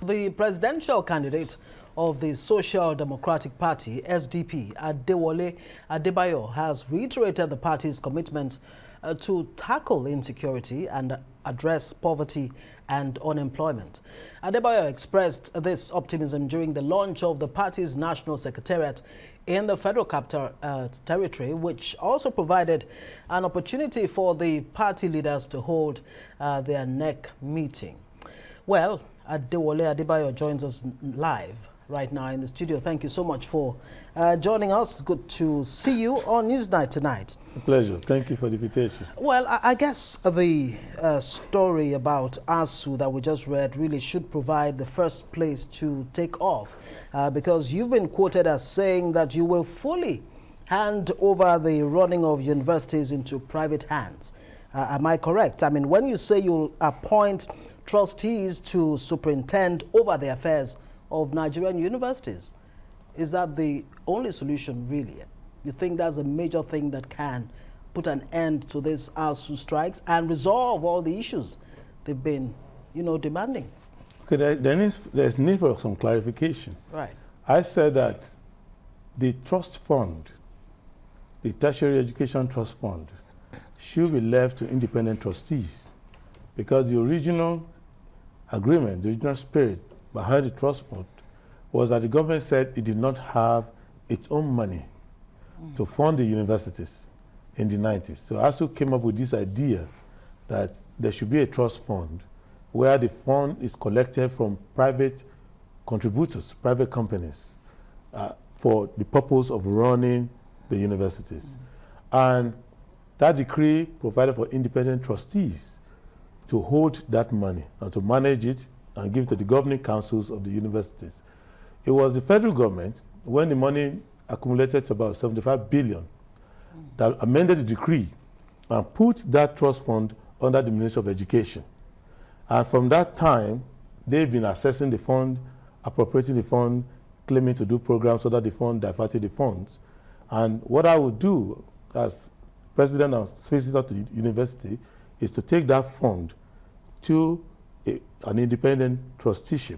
The presidential candidate of the Social Democratic Party, SDP, Adewole Adebayo, has reiterated the party's commitment to tackle insecurity and address poverty and unemployment. Adebayo expressed this optimism during the launch of the party's national secretariat in the Federal Capital Territory, which also provided an opportunity for the party leaders to hold their NEC meeting. Well, Adewole Adebayo joins us live right now in the studio. Thank you so much for joining us. Good to see you on Newsnight tonight. It's a pleasure. Thank you for the invitation. Well, I guess the story about ASU that we just read really should provide the first place to take off because you've been quoted as saying that you will fully hand over the running of universities into private hands. Am I correct? I mean, when you say you'll appoint trustees to superintend over the affairs of Nigerian universities, is that the only solution really? You think that's a major thing that can put an end to this ASU strikes and resolve all the issues they've been, demanding? Okay, there's need for some clarification. Right. I said that the trust fund, the Tertiary Education Trust Fund, should be left to independent trustees because the original agreement, the original spirit behind the trust fund was that the government said it did not have its own money to fund the universities in the 90s. So ASU came up with this idea that there should be a trust fund where the fund is collected from private contributors, private companies, for the purpose of running the universities. And that decree provided for independent trustees to hold that money and to manage it and give it to the governing councils of the universities. It was the federal government, when the money accumulated to about 75 billion, that amended the decree and put that trust fund under the Ministry of Education. And from that time, they've been assessing the fund, appropriating the fund, claiming to do programs so that the fund diverted the funds. And what I would do as president and visitor to the university is to take that fund to an independent trusteeship.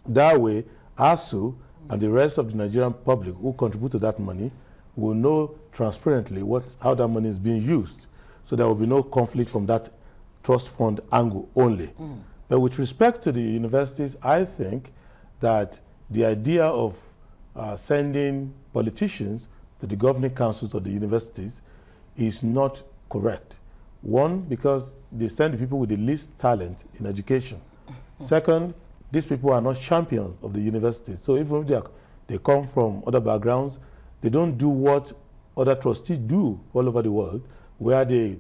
That way, ASU and the rest of the Nigerian public who contribute to that money will know transparently how that money is being used. So there will be no conflict from that trust fund angle only. But with respect to the universities, I think that the idea of sending politicians to the governing councils of the universities is not correct. One, because they send the people with the least talent in education. Second, these people are not champions of the universities. So even if they come from other backgrounds, they don't do what other trustees do all over the world, where they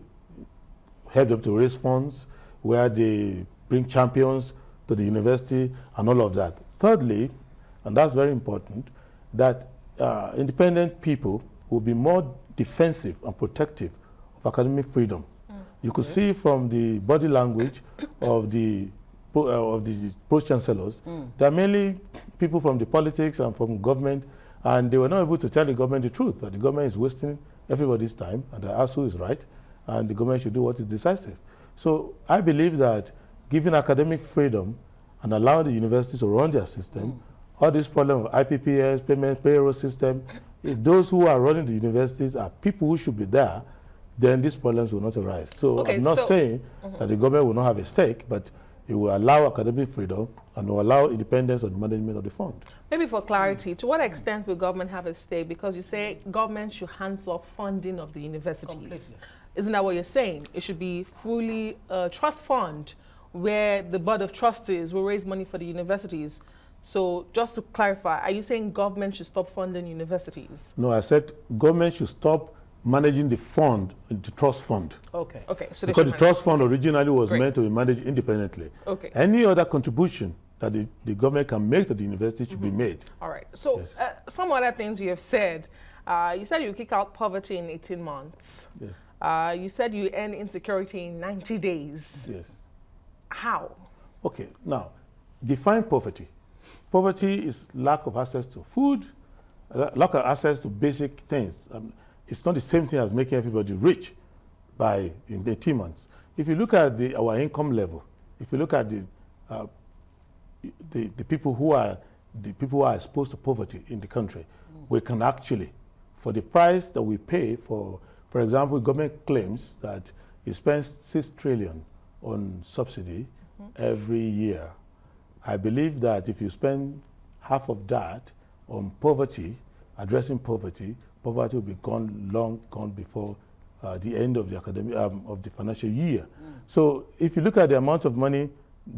help them to raise funds, where they bring champions to the university and all of that. Thirdly, and that's very important, that independent people will be more defensive and protective of academic freedom. You could see from the body language of the pro-chancellors, they are mainly people from the politics and from government, and they were not able to tell the government the truth, that the government is wasting everybody's time, and that ASU is right, and the government should do what is decisive. So I believe that giving academic freedom and allowing the universities to run their system, all this problem of IPPS, payment, payroll system, if those who are running the universities are people who should be there, then these problems will not arise. So okay, I'm not saying that the government will not have a stake, but it will allow academic freedom and will allow independence of the management of the fund. Maybe for clarity, to what extent will government have a stake? Because you say government should hands off funding of the universities. Completely. Isn't that what you're saying? It should be fully a trust fund where the board of trustees will raise money for the universities. So just to clarify, are you saying government should stop funding universities? No, I said government should stop managing the fund, the trust fund. Okay. Okay. So because the trust fund originally was meant to be managed independently. Okay. Any other contribution that the government can make to the university should be made. All right. So yes. Some other things you have said. You said you kick out poverty in 18 months. Yes. You said you end insecurity in 90 days. Yes. How? Okay. Now, define poverty. Poverty is lack of access to food, lack of access to basic things. It's not the same thing as making everybody rich in 18 months. If you look at our income level, if you look at the the people who are exposed to poverty in the country, we can actually, for the price that we pay for example, government claims that it spends 6 trillion on subsidy every year. I believe that if you spend half of that on poverty, addressing poverty, poverty will be long gone before the end of the academic of the financial year. So if you look at the amount of money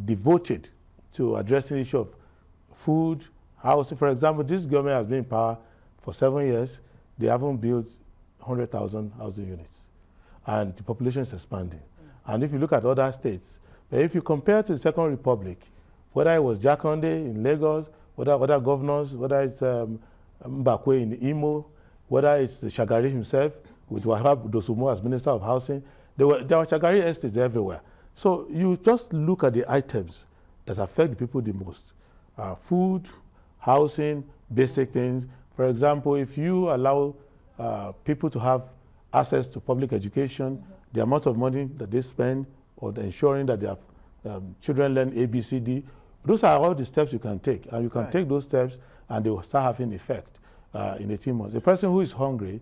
devoted to addressing the issue of food, housing, for example, this government has been in power for 7 years. They haven't built 100,000 housing units, and the population is expanding. And if you look at other states, but if you compare to the Second Republic, whether it was Jakonde in Lagos, whether other governors, whether it's Mbakwe in Imo, whether it's Shagari himself with Wahab Dosumo as Minister of Housing, there were Shagari estates everywhere. So you just look at the items that affect the people the most. Food, housing, basic things. For example, if you allow people to have access to public education, the amount of money that they spend on ensuring that their children learn ABCD, those are all the steps you can take. And you can take those steps and they will start having effect in 18 months. A person who is hungry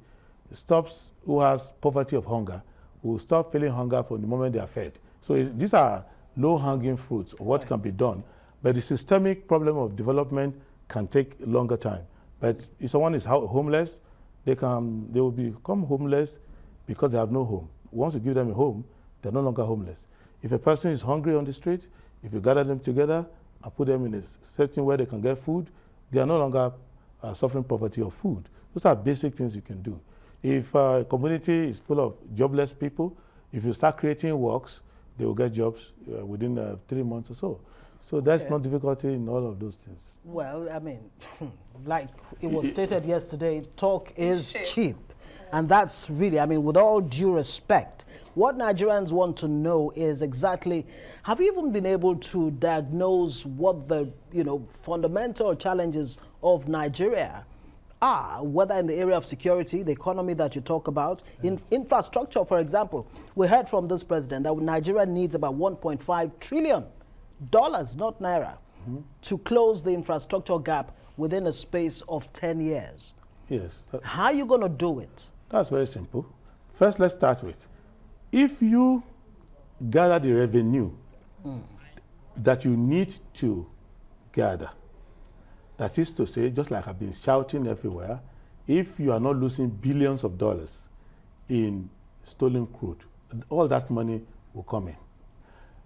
who has poverty of hunger, will stop feeling hunger from the moment they are fed. So these are low-hanging fruits of what can be done. But the systemic problem of development can take longer time. But if someone is homeless, they will become homeless because they have no home. Once you give them a home, they're no longer homeless. If a person is hungry on the street, if you gather them together and put them in a setting where they can get food, they are no longer suffering poverty of food. Those are basic things you can do. If a community is full of jobless people, if you start creating works, they will get jobs within 3 months or so. So that's not difficulty in all of those things. Well, I mean, like it was stated yesterday, talk is cheap. And that's really, I mean, with all due respect, what Nigerians want to know is exactly, have you even been able to diagnose what the, fundamental challenges of Nigeria are, whether in the area of security, the economy that you talk about, in infrastructure, for example? We heard from this president that Nigeria needs about $1.5 trillion, not naira, to close the infrastructure gap within a space of 10 years. Yes. How are you going to do it? That's very simple. First, let's start with, if you gather the revenue that you need to gather, that is to say, just like I've been shouting everywhere, if you are not losing billions of dollars in stolen crude, all that money will come in.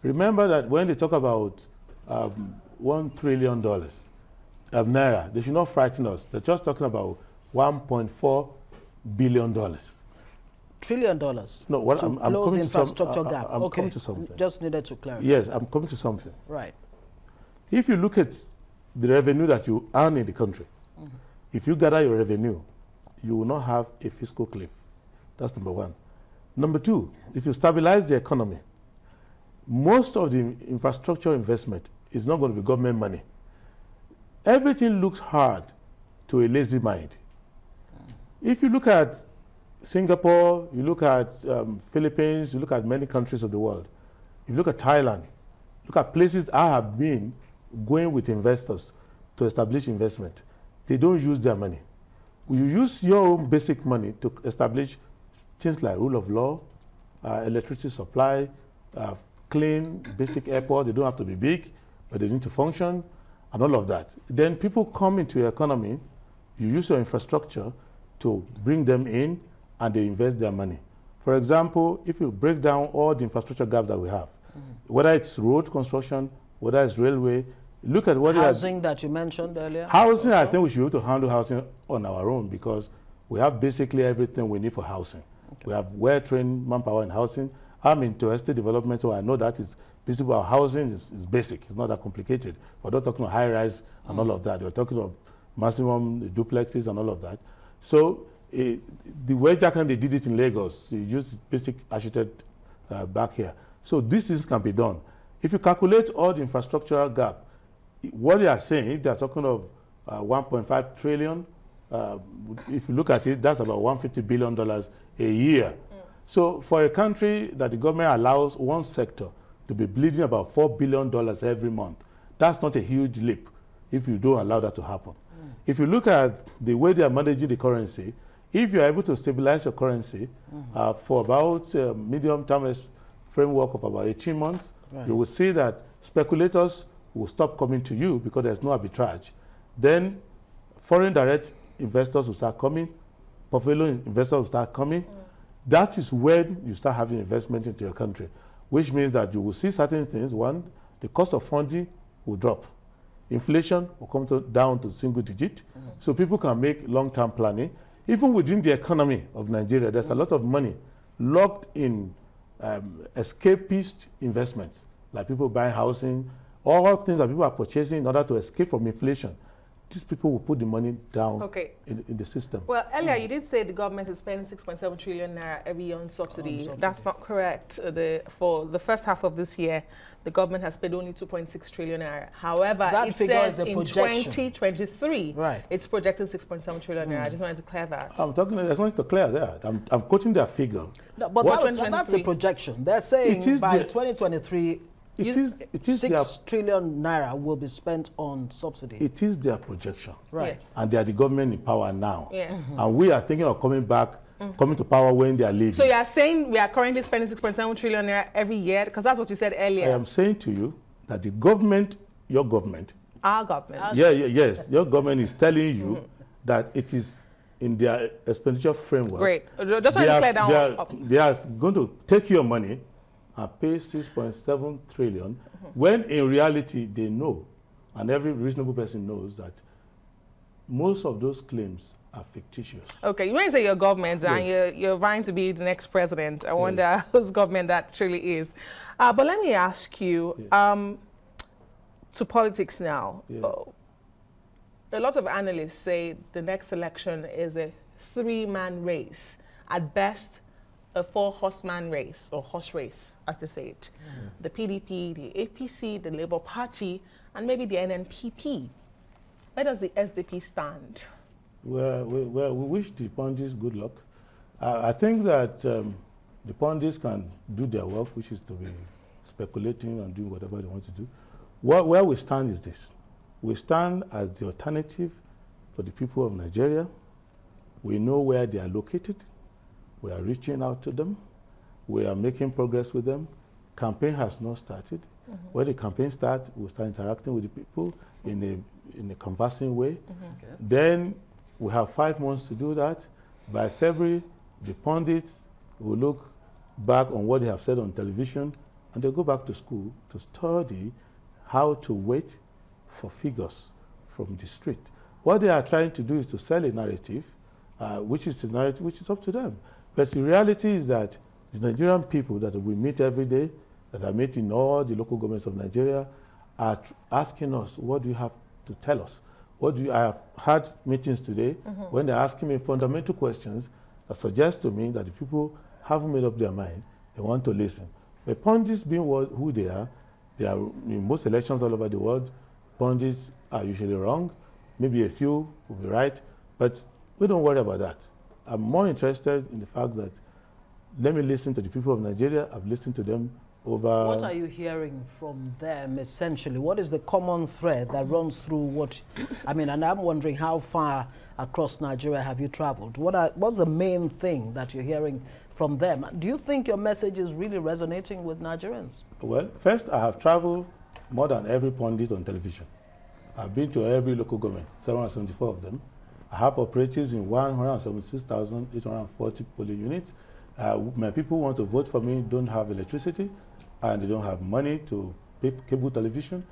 Remember that when they talk about $1 trillion of naira, they should not frighten us. They're just talking about $1.4 billion. Trillion dollars. No, what to I'm close coming the infrastructure gap. I'm coming to something. Just needed to clarify. Yes, I'm coming to something. Right. If you look at the revenue that you earn in the country, if you gather your revenue, you will not have a fiscal cliff. That's number one. Number two, if you stabilize the economy, most of the infrastructure investment is not going to be government money. Everything looks hard to a lazy mind. If you look at Singapore, you look at Philippines, you look at many countries of the world, you look at Thailand, look at places I have been going with investors to establish investment. They don't use their money. You use your own basic money to establish things like rule of law, electricity supply, clean, basic airport. They don't have to be big, but they need to function, and all of that. Then people come into your economy, you use your infrastructure to bring them in, and they invest their money. For example, if you break down all the infrastructure gaps that we have, whether it's road construction, whether it's railway, look at what housing that you mentioned earlier. Housing, also? I think we should be able to handle housing on our own because we have basically everything we need for housing. Okay. We have well-trained manpower in housing. I'm into estate development, so I know that is basically our housing is basic. It's not that complicated. We're not talking about high-rise and all of that. We're talking about maximum duplexes and all of that. So the way they did it in Lagos, you use basic architect back here. So these things can be done. If you calculate all the infrastructural gap, what they are saying, if they are talking of 1.5 trillion, if you look at it, that's about $150 billion a year. So for a country that the government allows one sector to be bleeding about $4 billion every month, that's not a huge leap if you don't allow that to happen. If you look at the way they are managing the currency, if you are able to stabilize your currency for about medium-term framework of about 18 months, you will see that speculators will stop coming to you because there's no arbitrage. Then foreign direct investors will start coming, portfolio investors will start coming. That is when you start having investment into your country, which means that you will see certain things. One, the cost of funding will drop. Inflation will come down to single digit, so people can make long-term planning. Even within the economy of Nigeria, there's a lot of money locked in escapist investments, like people buying housing, all things that people are purchasing in order to escape from inflation. These people will put the money down in the system. Well, earlier you did say the government is spending 6.7 trillion naira every year on subsidy. That's not correct. For the first half of this year, the government has spent only 2.6 trillion naira. However, that it says in 2023, it's projected 6.7 trillion naira. I just wanted to clear that. I'm talking, there's nothing to clear that. I'm quoting their figure. No, but that's a projection. They're saying by 2023, it is 6 trillion naira will be spent on subsidy. It is their projection. Right. Yes. And they are the government in power now. Yeah. And we are thinking of coming back, coming to power when they are leaving. So you are saying we are currently spending 6.7 trillion naira every year? Because that's what you said earlier. I am saying to you that the government, your government. Our government. Yes, your government is telling you that it is in their expenditure framework. Great. Just want to clear down. They are going to take your money and pay 6.7 trillion, when in reality they know, and every reasonable person knows, that most of those claims are fictitious. Okay, you might say your government, and you're vying to be the next president. I wonder whose government that truly is. But let me ask you, to politics now. Yes. A lot of analysts say the next election is a three-man race. At best, a four-horseman race, or horse race, as they say it. The PDP, the APC, the Labour Party, and maybe the NNPP. Where does the SDP stand? Well, we wish the pundits good luck. I think that the pundits can do their work, which is to be speculating and doing whatever they want to do. Where we stand is this. We stand as the alternative for the people of Nigeria. We know where they are located. We are reaching out to them. We are making progress with them. Campaign has not started. When the campaign starts, we'll start interacting with the people in a conversing way. Then we have 5 months to do that. By February, the pundits will look back on what they have said on television, and they'll go back to school to study how to wait for figures from the street. What they are trying to do is to sell a narrative, which is the narrative which is up to them. But the reality is that the Nigerian people that we meet every day, that are meeting all the local governments of Nigeria, are asking us, what do you have to tell us? I have had meetings today when they're asking me fundamental questions that suggest to me that the people haven't made up their mind. They want to listen. But pundits being who they are in most elections all over the world, pundits are usually wrong. Maybe a few will be right, but we don't worry about that. I'm more interested in the fact that let me listen to the people of Nigeria. I've listened to them over... What are you hearing from them, essentially? What is the common thread that runs through what... I mean, and I'm wondering how far across Nigeria have you traveled? What's the main thing that you're hearing from them? Do you think your message is really resonating with Nigerians? Well, first, I have traveled more than every pundit on television. I've been to every local government, 774 of them. I have operatives in 176,840 polling units. My people want to vote for me, don't have electricity, and they don't have money to pay cable television.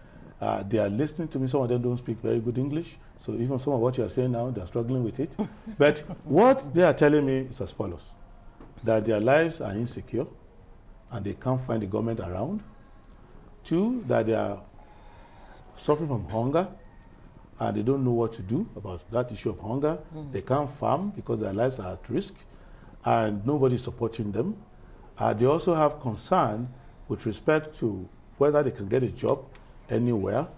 They are listening to me. Some of them don't speak very good English, so even some of what you are saying now, they're struggling with it. But what they are telling me is as follows, that their lives are insecure, and they can't find the government around. 2, that they are suffering from hunger, and they don't know what to do about that issue of hunger. They can't farm because their lives are at risk, and nobody is supporting them. They also have concern with respect to whether they can get a job anywhere,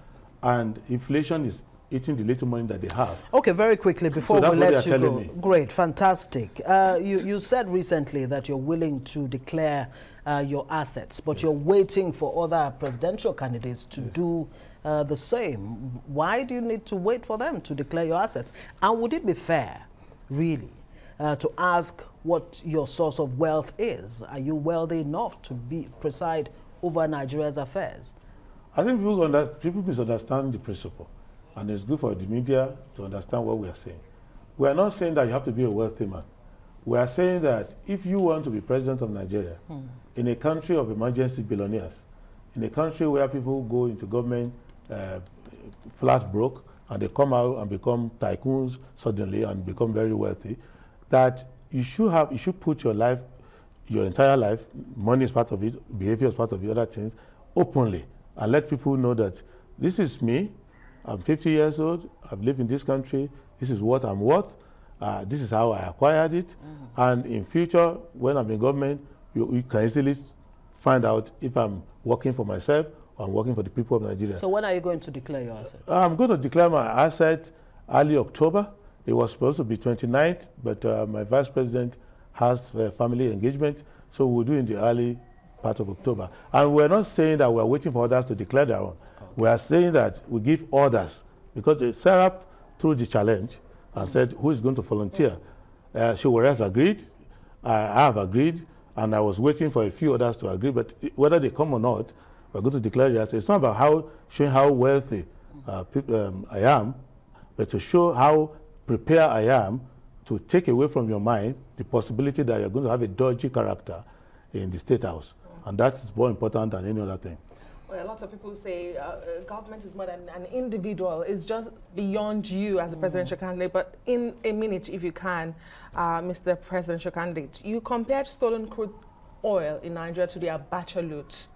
and inflation is eating the little money that they have. Okay, very quickly before we let you go. Great, fantastic. You said recently that you're willing to declare your assets, but you're waiting for other presidential candidates to do the same. Why do you need to wait for them to declare your assets? And would it be fair, really, to ask what your source of wealth is? Are you wealthy enough to preside over Nigeria's affairs? I think people misunderstand the principle, and it's good for the media to understand what we are saying. We are not saying that you have to be a wealthy man. We are saying that if you want to be president of Nigeria, in a country of emergency billionaires, in a country where people go into government flat broke, and they come out and become tycoons suddenly and become very wealthy, that you should put your life, your entire life, money is part of it, behavior is part of the other things, openly, and let people know that this is me, I'm 50 years old, I've lived in this country, this is what I'm worth, this is how I acquired it, and in future, when I'm in government, you can easily find out if I'm working for myself or I'm working for the people of Nigeria. So when are you going to declare your assets? I'm going to declare my asset early October. It was supposed to be 29th, but my vice president has a family engagement, so we'll do in the early part of October. And we're not saying that we're waiting for others to declare their own. Okay. We are saying that we give orders, because the Serap threw the challenge and said, who is going to volunteer? Showore has agreed, I have agreed, and I was waiting for a few others to agree, but whether they come or not, we're going to declare the assets. It's not about showing how wealthy I am, but to show how prepared I am to take away from your mind the possibility that you're going to have a dodgy character in the State House. And that's more important than any other thing. Well, a lot of people say government is more than an individual. It's just beyond you as a presidential candidate. But in a minute, if you can, Mr. Presidential Candidate, you compared stolen crude oil in Nigeria to the Abacha loot.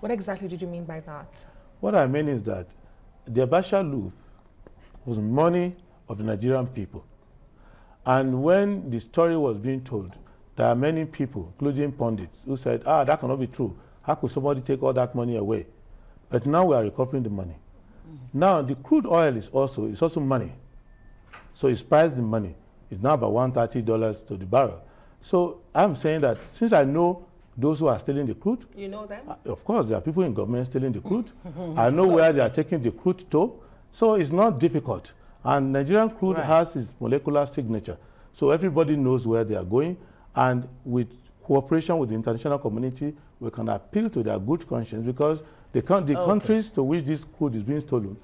What exactly did you mean by that? What I mean is that the Abacha loot was money of the Nigerian people. And when the story was being told, there are many people, including pundits, who said, that cannot be true. How could somebody take all that money away? But now we are recovering the money. Now, the crude oil is also money. So it's priced in money. It's now about $130 to the barrel. So I'm saying that since I know those who are stealing the crude. You know them? Of course, there are people in government stealing the crude. I know where they are taking the crude to. So it's not difficult. And Nigerian crude has its molecular signature. So everybody knows where they are going. And with cooperation with the international community, we can appeal to their good conscience, because the countries to which this crude is being stolen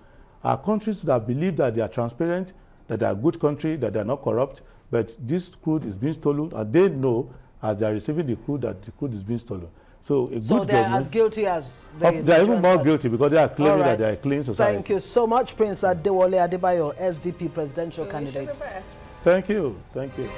are countries that believe that they are transparent, that they are a good country, that they are not corrupt, but this crude is being stolen, and they know as they are receiving the crude that the crude is being stolen. So a good government. So they are as guilty as they are even more guilty, because they are claiming that they are a clean society. Thank you so much, Prince Adewole Adebayo, SDP presidential candidate. The best. Thank you. Thank you.